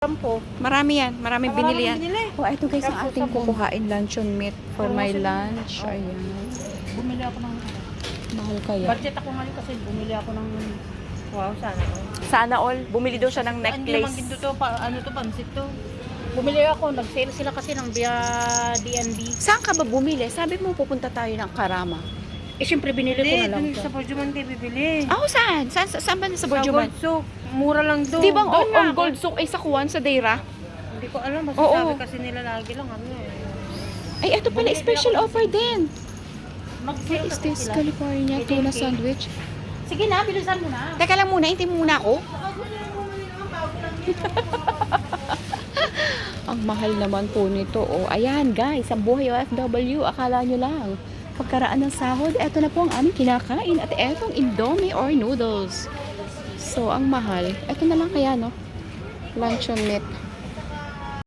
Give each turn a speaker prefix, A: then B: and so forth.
A: Sampo.
B: Marami yan. Maraming binili yan. Oh, ito guys, ang
A: Tapos
B: ating
A: sabon.
B: kukuhain luncheon meat for my lunch.
A: Oh.
B: Ayan.
A: Bumili ako ng
B: Mahal kaya.
A: budget ako ngayon kasi bumili ako ng wow, sana.
B: Sana all. Bumili daw siya ng
A: Hindi naman
B: necklace.
A: ginto to, ano to, pansit to. Bumili ako, nag-sale sila kasi ng via DNB.
B: Saan ka ba bumili? Sabi mo pupunta tayo ng Karama.
A: Eh, syempre binili ko na lang
C: Hindi,
A: to.
C: sa Purjuman kayo bibili.
B: Oh, saan? Saan ba sa
C: Sa
B: Burjuman?
C: Gold Souk, mura lang doon.
B: Di ba
C: Doon nga
B: ang
C: ako.
B: Gold Souk ay sa Kuwan, sa Deira?
C: Hindi ko alam,
B: Oo.
C: masasabi kasi nila lagi lang ano eh.
B: Ay, ito pala, special offer din. What
A: Mag-sale
B: is
A: kasi
B: this?
A: sila.
B: California tuna sandwich.
A: Sige na, bilisan mo na.
B: Teka lang muna, hintay mo muna ako. Ang mahal naman po nito. Oh, ayan guys, ang buhay OFW, akala nyo lang. Pagkaraan ng sahod, eto na po ang aming kinakain. At etong Indomie or noodles. So, ang mahal. Eto na lang kaya, no? Luncheon meat.